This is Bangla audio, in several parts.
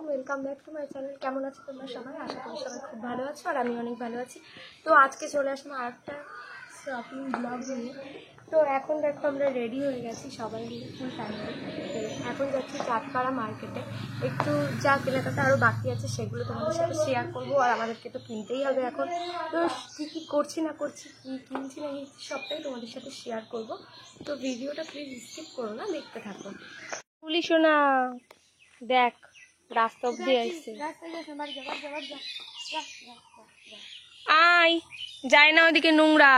Welcome back to my channel. কেমন আছো তোমরা সবাই? আশা করি সবাই খুব ভালো আছো আর আমি অনেক ভালো আছি। তো আজকে চলে আসলাম আরেকটা শপিং ব্লগ নিয়ে। তো এখন দেখো আমরা রেডি হয়ে গেছি সবাই মিলে ফুল ফ্যামিলি। এখন যাচ্ছি চাঁদপাড়া মার্কেটে, একটু যা কেনাকাটা আরও বাকি আছে সেগুলো তোমাদের সাথে শেয়ার করবো। আর আমাদেরকে তো কিনতেই হবে এখন, তো কী কী করছি না করছি, কী কিনছি না কিনছি সবটাই তোমাদের সাথে শেয়ার করবো। তো ভিডিওটা প্লিজ স্কিপ করো না, দেখতে থাকো। পুলিশ না দেখ রাস্তা অব্দি আসছে, আয় যায় না ওদিকে নোংরা।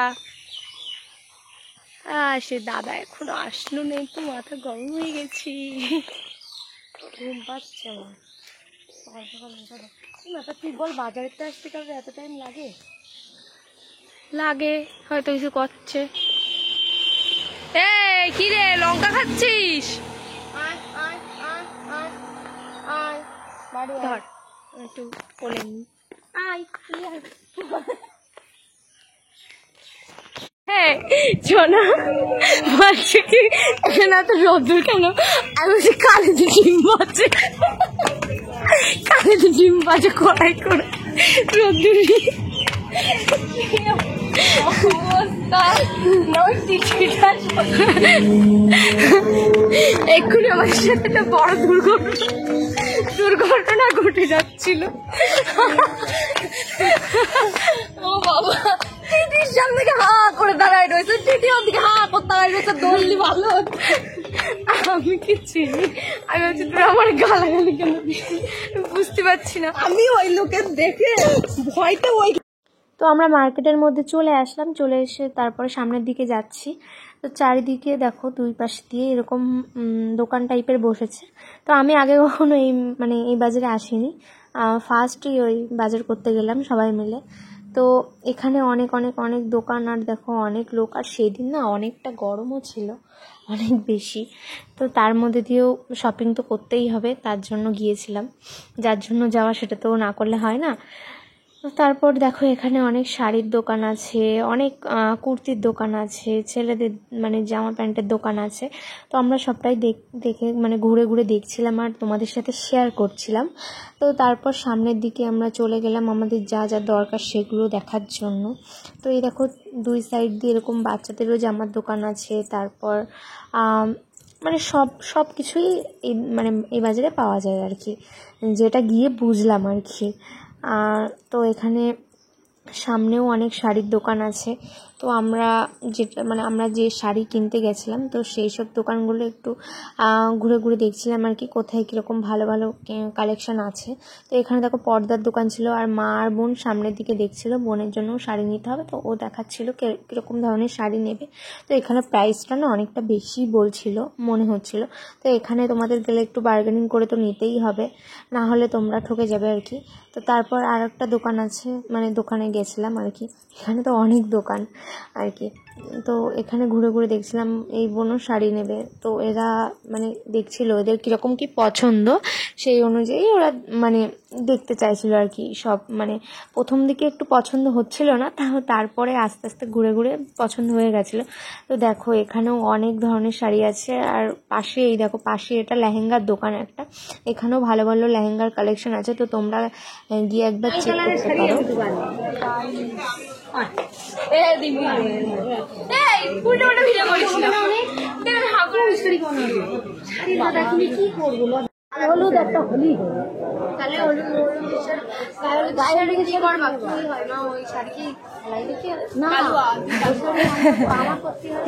সে দাদা এখনো আসলো না, একটু মাথা গরম হয়ে গেছি, ঘুম পাচ্ছে আমার সকাল সকাল। মাথা তুই বল, বাজারের তো আসতে কারণ এত টাইম লাগে? লাগে হয়তো কিছু করছে। এই কি রে, লঙ্কা খাচ্ছিস? ধর একটু কোলে নি। হ্যাঁ শোনা বলছে কি এখানে এত রোদ্দুর কেন? আমি বলছি কালে তো ডিম বাজে, কালে তো ডিম বাজে কড়াই করে রোদ্দুর এক্ষুনি আমাদের সাথে একটা বড় দুর্ঘটনা ঘটে যাচ্ছিল। ও বাবা, টিটির সামনে হা করে দাঁড়ায় রয়েছে, টিটি ওদিকে হা করে দাঁড়ায় রয়েছে, দৌড়লি ভালো। আমি কি চিনি? আমি হচ্ছে তোরা আমার গালাগালি কেন বুঝতে পারছি না। আমি ওই লোকের দেখে ভয়টা ওই। তো আমরা মার্কেটের মধ্যে চলে আসলাম, চলে এসে তারপরে সামনের দিকে যাচ্ছি। তো চারিদিকে দেখো দুই পাশ দিয়ে এরকম দোকান টাইপের বসেছে। তো আমি আগে কখনো এই বাজারে আসিনি, ফার্স্টই ওই বাজার করতে গেলাম সবাই মিলে। তো এখানে অনেক অনেক অনেক দোকান, আর দেখো অনেক লোক। আর সেদিন না অনেকটা গরমও ছিল, অনেক বেশি। তো তার মধ্যে দিয়েও শপিং তো করতেই হবে, তার জন্য গিয়েছিলাম। যার জন্য যাওয়া সেটা তো না করলে হয় না। তারপর দেখো এখানে অনেক শাড়ির দোকান আছে, অনেক কুর্তির দোকান আছে, ছেলেদের জামা প্যান্টের দোকান আছে। তো আমরা সবটাই দেখে ঘুরে ঘুরে দেখছিলাম আর তোমাদের সাথে শেয়ার করছিলাম। তো তারপর সামনের দিকে আমরা চলে গেলাম আমাদের যা যা দরকার সেগুলো দেখার জন্য। তো এই দেখো দুই সাইড দিয়ে এরকম বাচ্চাদেরও জামার দোকান আছে। তারপর সব কিছুই এই বাজারে পাওয়া যায় আর কি, যেটা গিয়ে বুঝলাম আর কি। তো এখানে সামনেও অনেক শাড়ির দোকান আছে। তো আমরা আমরা যে শাড়ি কিনতে গেছিলাম, তো সেই সব দোকানগুলো একটু ঘুরে ঘুরে দেখছিলাম আর কি, কোথায় কীরকম ভালো ভালো কালেকশান আছে। তো এখানে দেখো পর্দার দোকান ছিল, আর মা আর বোন সামনের দিকে দেখছিল, বোনের জন্যও শাড়ি নিতে হবে। তো ও দেখাচ্ছিল কীরকম ধরনের শাড়ি নেবে। তো এখানে প্রাইসটা না অনেকটা বেশি বলছিল মনে হচ্ছিল। তো এখানে তোমাদের গেলে একটু বার্গেনিং করে তো নিতেই হবে, না হলে তোমরা ঠকে যাবে আর কি। তো তারপর আর একটা দোকান আছে, দোকানে গেছিলাম আর কি। এখানে তো অনেক দোকান আর কি। তো এখানে ঘুরে ঘুরে দেখছিলাম, এই বোনও শাড়ি নেবে। তো এরা দেখছিল এদের কীরকম কি পছন্দ, সেই অনুযায়ী ওরা দেখতে চাইছিল আর কি। সব প্রথম দিকে একটু পছন্দ হচ্ছিল না, তারপরে আস্তে আস্তে ঘুরে ঘুরে পছন্দ হয়ে গেছিলো। তো দেখো এখানেও অনেক ধরনের শাড়ি আছে। আর পাশে এই দেখো, পাশে এটা লেহেঙ্গার দোকান একটা, এখানেও ভালো ভালো লেহেঙ্গার কালেকশন আছে। তো তোমরা গিয়ে একবার চেক করতে পারো। হলুদ একটা হলি তাহলে হলুদ কি করবা? হয় না ওই শাড়ি কি না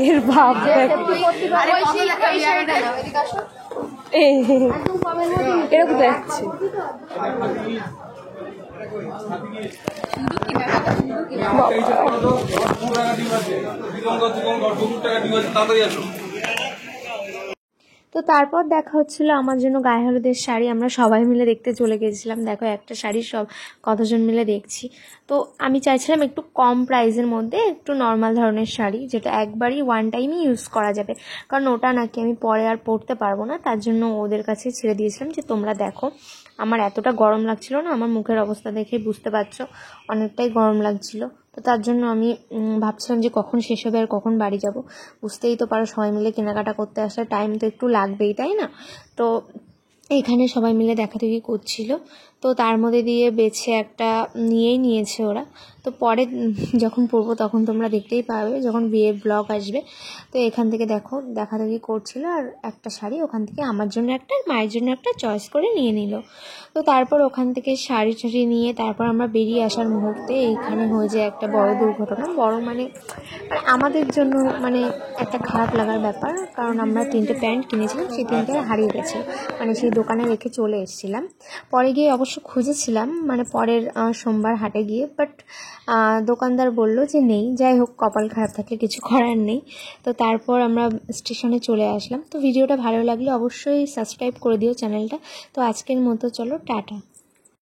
এর ভাব এরকম দেখছি। তো তারপর দেখা হচ্ছিল আমার জন্য গায়ে হলুদের শাড়ি, আমরা সবাই মিলে দেখতে চলে গেছিলাম। দেখো একটা শাড়ি সব কতজন মিলে দেখছি। তো আমি চাইছিলাম একটু কম প্রাইসের মধ্যে একটু নর্মাল ধরনের শাড়ি, যেটা একবারই ওয়ান টাইমই ইউজ করা যাবে, কারণ ওটা নাকি আমি পরে আর পরতে পারবো না। তার জন্য ওদের কাছে ছেড়ে দিয়েছিলাম যে তোমরা দেখো। আমার এতটা গরম লাগছিল না, আমার মুখের অবস্থা দেখে বুঝতে পারছো অনেকটাই গরম লাগছিল। তো তার জন্য আমি ভাবছিলাম যে কখন শেষ হবে আর কখন বাড়ি যাব। বুঝতেই তো পারো সবাই মিলে কেনাকাটা করতে আসলে টাইম তো একটু লাগবেই, তাই না? তো এখানে সবাই মিলে দেখাদেখি করছিল, তো তার মধ্যে দিয়ে বেছে একটা নিয়েছে ওরা। তো পরে যখন পরবো তখন তোমরা দেখতেই পাবে যখন বিয়ের ব্লগ আসবে। তো এখান থেকে দেখো দেখাদেখি করছিল, আর একটা শাড়ি ওখান থেকে আমার জন্য একটা, মায়ের জন্য একটা চয়েস করে নিয়ে নিল। তো তারপর ওখান থেকে শাড়ি টাড়ি নিয়ে তারপর আমরা বেরিয়ে আসার মুহূর্তে এইখানে হয়ে যায় একটা বড় দুর্ঘটনা। বড় মানে আমাদের জন্য মানে একটা খারাপ লাগার ব্যাপার, কারণ আমরা 3টে প্যান্ট কিনেছিলাম, সেই 3টে হারিয়ে গেছে, মানে সেই দোকানে রেখে চলে এসেছিলাম। পরে গিয়ে অবশ্য খুঁজেছিলাম, মানে পরের সোমবার হাটে গিয়ে, বাট দোকানদার বলল যে নেই। যাই হোক, কপাল খারাপ থাকলে কিছু করার নেই। তো তারপর আমরা স্টেশনে চলে আসলাম। তো ভিডিওটা ভালো লাগলে অবশ্যই সাবস্ক্রাইব করে দিও চ্যানেলটা। তো আজকের মতো চলো টাটা।